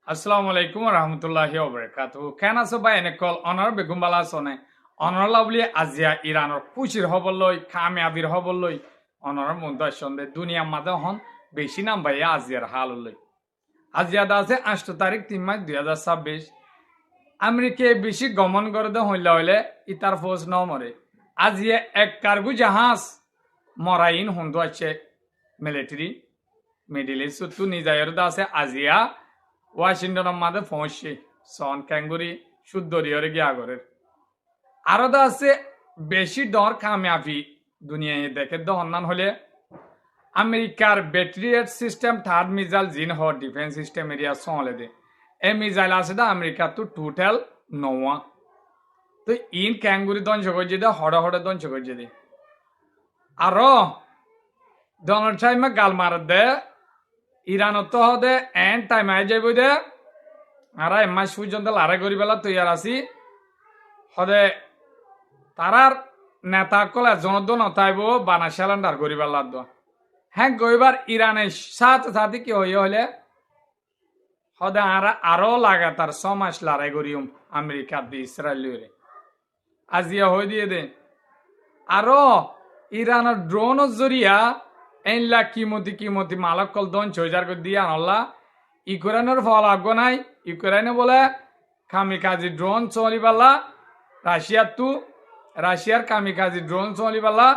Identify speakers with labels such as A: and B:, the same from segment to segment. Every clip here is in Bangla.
A: Assalamu alaikum wa rahmatullahi wa barakatuh. Can also buy an call honor Begumbala Sone, honor lovely Asia Iran or Pushir Hoboloi, Kame Abir Hoboloi, honor Mundashon, the Dunia Madahon, Beshinam by Azir Halului. Azia does the Ashtotarik Timma, the other subbish. America Bishi Gomon Gordo Hoyle, Itar Fos Nomore. Azia ek Kargu Jahas, Morain Hondoche military, Middle East to Nizayardase Azia. Washington মাঝে পৌঁছে সন ক্যাঙ্গুরি শুদ্ধরিয়রে গিয়া করে আরো তো আছে বেশি ডর কামিয়াবি দুনিয়ায় দেখে দহনান হলে আমেরিকার ব্যাটারি সিস্টেম থার্ড মিসাইল জিন হ ডিফেন্স সিস্টেম এরিয়া সলে দে এ মিসাইল আছে দা আমেরিকা তো টোটাল নোয়া তো ইন ক্যাঙ্গুরি ধ্বংস করে দে হড়ে হড়ে ধ্বংস করে দে আরো ডোনাল্ড ট্রাম্প গাল মার দে ইরান তো হদে এন্ড টাইম আই যাইব দে আর মাস পর্যন্ত লড়াই করি বেলা তৈয়ার আছি হদে তারার নেতা কলে জনদ নতাইব বানা স্যালেন্ডার করি বেলা হ্যাঁ গইবার ইরানের সাথে সাথে কি হইলে হদে আরো লাগাতার 6 মাস লড়াই করিম আমেরিকা দি ইসরায়েলের আজিয়া হই দিয়ে দে আরো ইরানের ড্রোন জরিয়া এনলা কিমতি মালকল দন চৈজার করে দিয়ে আনলা ইউক্রেনের ফল আগ্য নাই ইউক্রেনে বলে কামিকাজি ড্রোন চলি পাল্লা রাশিয়ার কামিকাজি ড্রোন চলি পাল্লা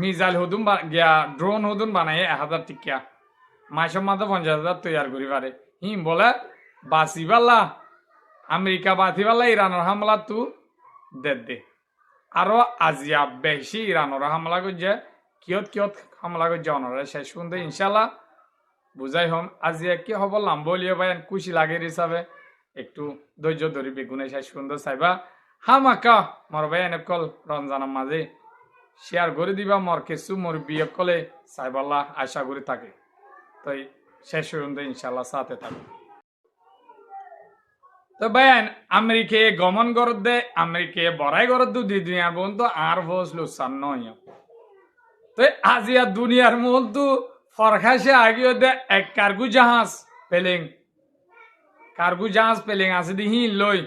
A: মিজাইল হুদুম গিয়া ড্রোন হুদুন বানাই 1000 টিকা মাসের মাঝে 50,000 তৈয়ার করি পারে হিম বলে বাঁচি পাল্লা আমেরিকা বাঁচি পাল্লা ইরানের হামলা তু দে আরো আজিয়া বেশি ইরানের হামলা করছে কিয়ত হামলা করে জনরা শেষ শুনতে ইনশাল্লাহ বুঝাই হম আজ কি হব লাম বলিও ভাই খুশি লাগে হিসাবে একটু ধৈর্য ধরি বেগুনে শেষ সুন্দর চাইবা হামাকা মর ভাই এনে কল রমজানের মাঝে শেয়ার করে দিবা মর কিছু মোর বিয়ে কলে চাইবাল্লাহ আশা করে থাকে তাই শেষ সুন্দর ইনশাল্লাহ সাথে থাকে তো ভাই আমেরিকে গমন করত দে আমেরিকে বড়াই করত দুই দুনিয়ার বন্ধু আর বসলো সান নয় তো আজিয়া দুনিয়ার মধ্যে ফরখাসে আগিয়ে দে এক কার্গু জাহাজ পেলেং আছে দিহি লই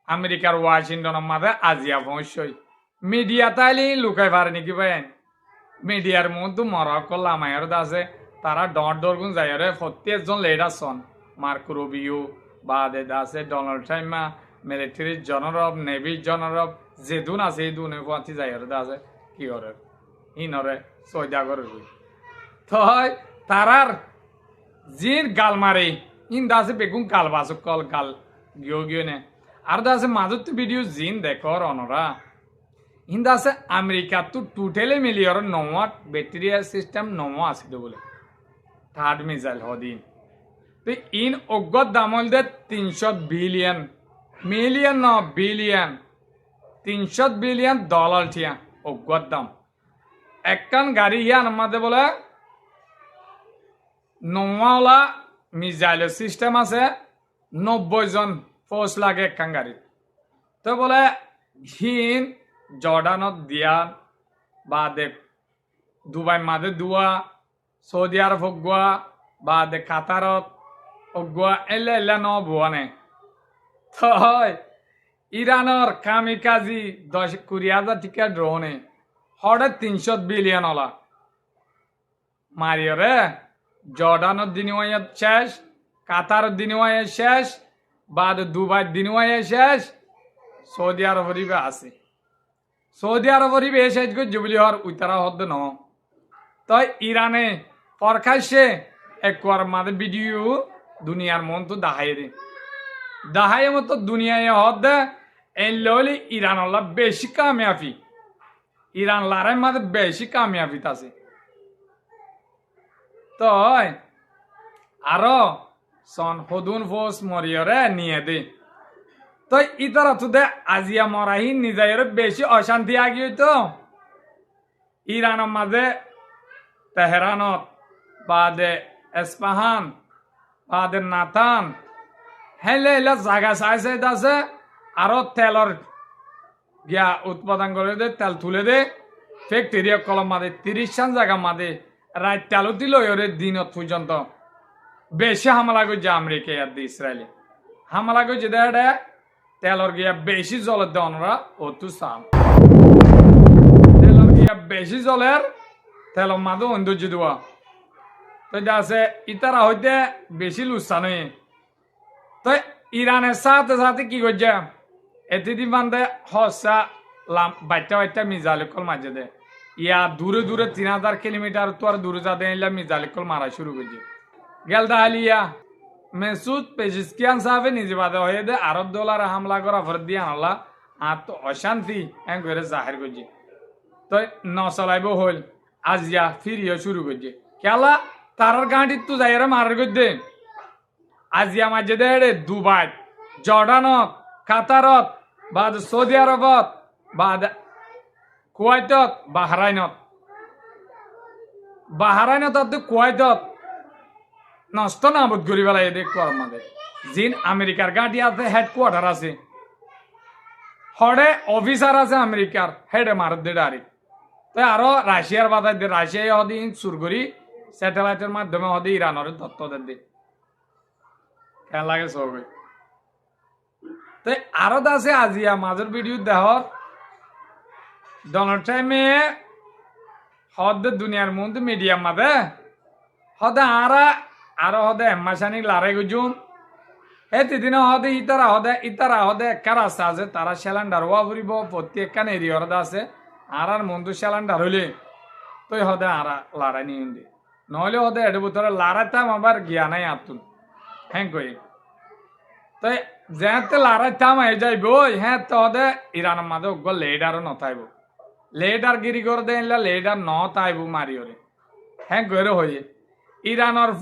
A: আমেরিকার ওয়াশিংটনের মাঝে আজিয়া পৌঁছই মিডিয়া তাইলে লুকাই পারে নাকি ভাই মিডিয়ার মধ্যে মরক্কল লামায়ার আছে তারা ডরগুন যায় রে প্রত্যেকজন লিডার সন মার্কো রুবিও বাদে আছে Donald Trump military general navy general যেদুন আছে এই দুনে পৌঁছি যায় আছে কি করে ইনরে সৈদা করে থয় তারার জির গাল মারে ইন দাসে বেগুন গাল বাসক কল গাল গিয়ে নে আর দাসে মাজত ভিডিও জিন দেখর অনরা ইন দাসে আমেরিকা তো টোটালি মিলিয়র নওয়াট ব্যাটারি সিস্টেম নওয়া আছে বলে থার্ড মিসাইল হদিন তো ইন অজ্ঞত দামল দে 300 বিলিয়ন 300 বিলিয়ন ডলার ঠিয়া অজ্ঞত দাম একখান গাড়ি ইয়ান আমাদের বলে নোয়াওয়ালা মিসাইল সিস্টেম আছে 90 জন ফোর্স লাগে একখান গাড়ি তো বলে হিন জর্ডানত দিয়া বাদে দুবাই মাঝে দুয়া সৌদি আরব অগুয়া বাদে কাতারত অগুয়া এলে ন বুয়ানে তো ইরানের কামিকাজি 10-20,000 টিকা ড্রোনে হঠাৎ 300 বিলিয়ন ওলা মারিও রে জর্ডানের বিনিময়ে শেষ কাতারের বিনিময়ে শেষ বাদ দুবাই বিনিময়ে শেষ সৌদি আরব হরিবে আছে সৌদি আরব হরিবে শেষ করে জুবলি হর উইতারা হদ ন তাই ইরানে পরখাইছে একবার মাঝে ভিডিও দুনিয়ার মন তো দাহাই মতো দুনিয়ায় হদ এই ললি ইরান হল্লা বেশি কামিয়াবি ইরান লড়াই মাঝে বেশি কামিয়াবি আছে তো আরো সন হদুন ফোস মরিয়রে নিয়ে দে তো ইতারা তো দে আজিয়া মরাহি নিজের বেশি অশান্তি আগিয়ে তো ইরানের মাঝে তেহরানত বাদে এসপাহান বাদে নাতান হেলে এলে জায়গা চাইছে আছে আরো তেলর গিয়া উৎপাদন করে দে তেল তুলে দে ফ্যাক্টরি কলম মাদে 30 জায়গা মাদে রাত তেল দিল ওরে দিনত পর্যন্ত বেশি হামলা করছে আমেরিকা আর ইসরায়েলে হামলা করছে দেড়ে তেলর গিয়া বেশি জলের দেয় ওনারা অতু সাম তেলর গিয়া বেশি জলের তেল মাদো অন্দর্য দেওয়া তো আছে ইতারা হইতে বেশি লুচ্ছা নয় তো ইরানের সাথে সাথে কি করছে এতে বান্ধে হসা বাচ্চা বাচ্চা মিজাইল কল মাঝে দে ইয়া দূরে দূরে 3000 কিলোমিটার তো আর দূরে যাতে মিজাইল কল মারা শুরু করছে গেল দাহালিয়া মেসুদ পেজিস্কিয়ান সাহেবে নিজে বাদে হয়ে দে আরব ডলার হামলা করা ফর দিয়ে আনলা আর তো অশান্তি এন করে জাহির করছে তো নচলাইব হল আজিয়া ফিরিয়ে শুরু করছে কেলা তারার গাঁটির তো যাইরা মারার করছে আজিয়া মাঝে দে দুবাই জর্ডানত কাতারত বাদ সৌদি আরবত বাদ কুয়াইতত বাহারাইনত কুয়াইতত নষ্ট না বোধ করি বেলা এদের আমাদের জিন আমেরিকার গাঁটি আছে হেডকোয়ার্টার আছে হরে অফিসার আছে আমেরিকার হেডে মারত দে ডাইরেক্ট তাই আরো রাশিয়ার বাধা দে রাশিয়া হদি সুর করি স্যাটেলাইটের মাধ্যমে হদি ইরানের তত্ত্ব দে কেন লাগে সবে তাই আরো আছে আজিয়া মাজর ভিডিও দেহর ডোনাল্ড ট্রাম্পে হদ দুনিয়ার মধ্যে মিডিয়াম মাদে হদে আরো হদে এম্মাসানি লারে গুজুম এদিন হদে ইতারা হদে একা রাস্তা আছে তারা সিলিন্ডার হওয়া ফুরিব প্রত্যেকখান এরিয়ার আছে আর মন্দু সিলিন্ডার হইলে তুই হদে লারাই নিয়ে দি নহলে হদে এর ভিতরে লারাইতাম আবার গিয়া নাই আতুন হ্যাঁ কই তাই যেতে লারাইতাম হয়ে যাইব হ্যাঁ তো হদে ইরানের মাঝে ওগুলো লেডারও নথাইব লেডার গিরি করে দেন লেডার নথাইব মারিওরে হ্যাঁ গরে হয়ে ইরানের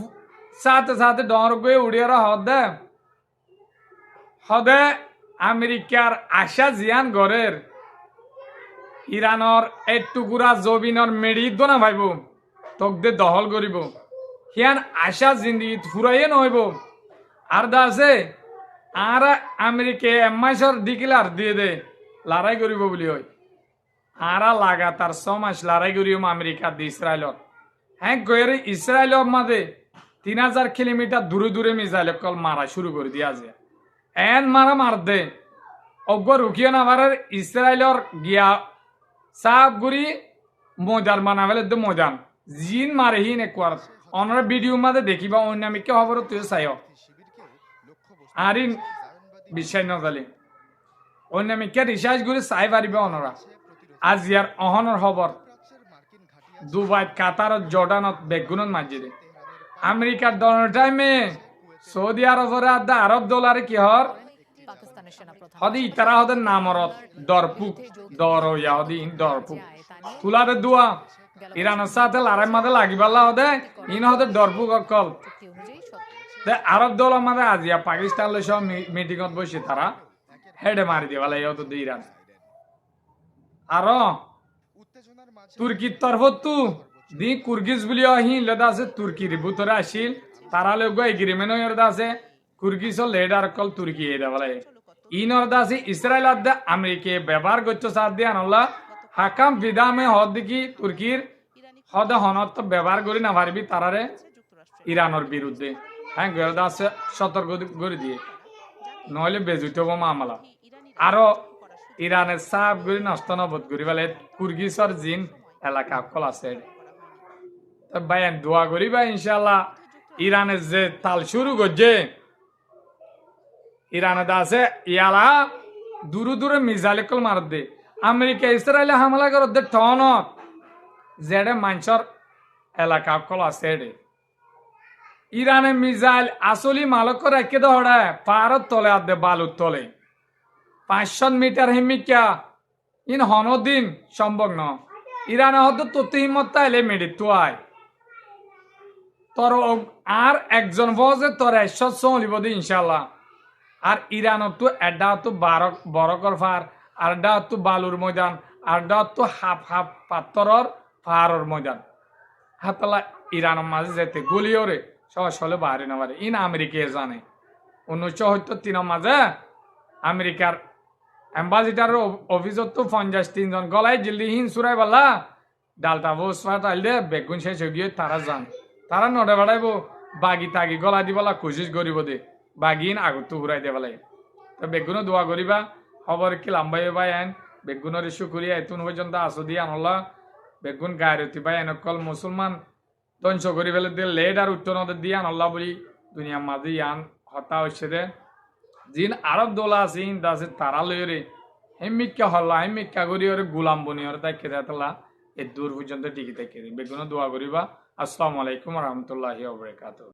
A: সাথে সাথে ডর গয়ে উড়িয়ার হদে আমেরিকার আশা জিয়ান গরের ইরানের এই টুকুরা জবিনর মেড়িত না ভাইব তোক দে দহল করিব হিয়ান আশা জিন্দি ফুরাইয়ে নহইব আর দা আছে আর আমেরিকা এমাইশর দিকিলার দিয়ে দে লড়াই করিব বলি হয় আর লাগাতার 6 মাস লড়াই করিম আমেরিকা দি ইসরায়েলত হ্যাঁ গের ইসরায়েলের মাঝে 3000 কিলোমিটার দূরে দূরে মিসাইল কল মারা শুরু করে দিয়া যায় এন মার দে অজ্ঞ রুকিয়ে না মারার ইসরায়েলের গিয়া সাপ গুড়ি ময়দান বানাবেলে দে ময়দান জিন মারে হিন একবার অনার ভিডিও মাঝে দেখিবা অন্যামিকে খবর তুই চাইও আরিন বিশ্বাস নজালি অন্যামিকে রিসার্চ করে চাই পারিবা অনরা আজ ইয়ার অহনর খবর দুবাই কাতারত জর্ডানত বেগুনত মাঝে আমেরিকার ডোনাল্ড ট্রাম্পে সৌদি আরবের আরব ডলারে কি হর হদি ইতারা হদে নামরত দরপুক দরয়া হদি দরপুক তুলারে দুয়া ইরানের সাথে লড়াই মাঝে লাগিবাল্লা হদে ইন হদে দরপুক অকল আরব দলের মাঝে আজিয়া পাকিস্তান লই সব মিটিংত বসে তারা হেডে মারি দিবালা ইয়ত ইরান আর তুর্কির তরফত তু দি কুর্গিজ বলি আহিন লেদা আছে তুর্কির ভিতরে আসিল তারা লোক এগ্রিমেন্ট হয়ে আছে কুর্গিজ লেডার কল তুর্কি দেবালা ইনর দাসি ইসরায়েল আদা আমেরিকা ব্যবহার করছে সাথ দিয়ে আনলা হাকাম বিদামে হদ দেখি তুর্কির হদ হনত ব্যবহার করি না পারবি তারারে ইরানের বিরুদ্ধে হ্যাঁ দাস সতর্ক করে দিয়ে নহলে বেজুত হবো মামলা আরো ইরানের সাপ গুলি নষ্ট নবদ করি বলে কুর্গিসর জিন এলাকা কল আছে ভাই দোয়া করি ভাই ইনশাল্লাহ ইরানের যে তাল শুরু করছে ইরানে আছে ইয়ালা দূরে দূরে মিসাইল কল মার দে আমেরিকা ইসরায়েলে হামলা কর দে টনত যেডে মানুষের এলাকা কল আছে ইরানে মিসাইল আসলি মালক রেখে দে পারত তলে আর দে বালুর তলে 500 মিটার হিমিকা ইন হনদিন সম্ভব ন ইরানে হদ তত হিম্মত তাইলে মেডি তুয়াই তোর আর একজন বজে তোর 100 চলিব দি ইনশাল্লাহ আর ইরানত তো এডা তো বরকর ফার আর ডা তো বালুর ময়দান আর ডা তো হাফ পাথরের পাহাড়ের ময়দান হাতলা ইরানের মাঝে যেতে গুলিও রে সবাই সলে বাহারি না পারে ইন আমেরিকা জানে 1973 মাঝে আমেরিকার অ্যাম্বাসিডার অফিসত তো 53 জন গলায় জিল্লি হিন সুরাই বললা ডালটা বস ফাটাইল দে বেগুন শেষ হয়ে গিয়ে তারা যান তারা নড়ে বাড়াইব বাগি তাগি গলা দিবলা কোশিশ করিব দে বাগিন আগত ঘুরাই দেবালাই তো বেগুনো দোয়া করিবা খবর কি লাম্বাই বাই আইন বেগুনের শুকুরিয়া এতুন পর্যন্ত আসো দিয়ে আনলা বেগুন গায়রতি বাই এনকল মুসলমান ধ্বংস করি ফেলে দিয়ে লেড আর উত্তর দিয়ে আনল্লা বলি দুনিয়ার মাঝে ইয়ান হতা হচ্ছে দে জিন আরব দোলা আছে ইন্দা আছে তারা লইরে হেমিকা হল্লা হেমিকা করি ওরে গুলাম বনি ওরে তাই খেতে তালা এ দূর পর্যন্ত টিকি তাই বেগুনো দোয়া করিবা আসসালামু আলাইকুম রহমতুল্লাহি ওয়া বারাকাতুহু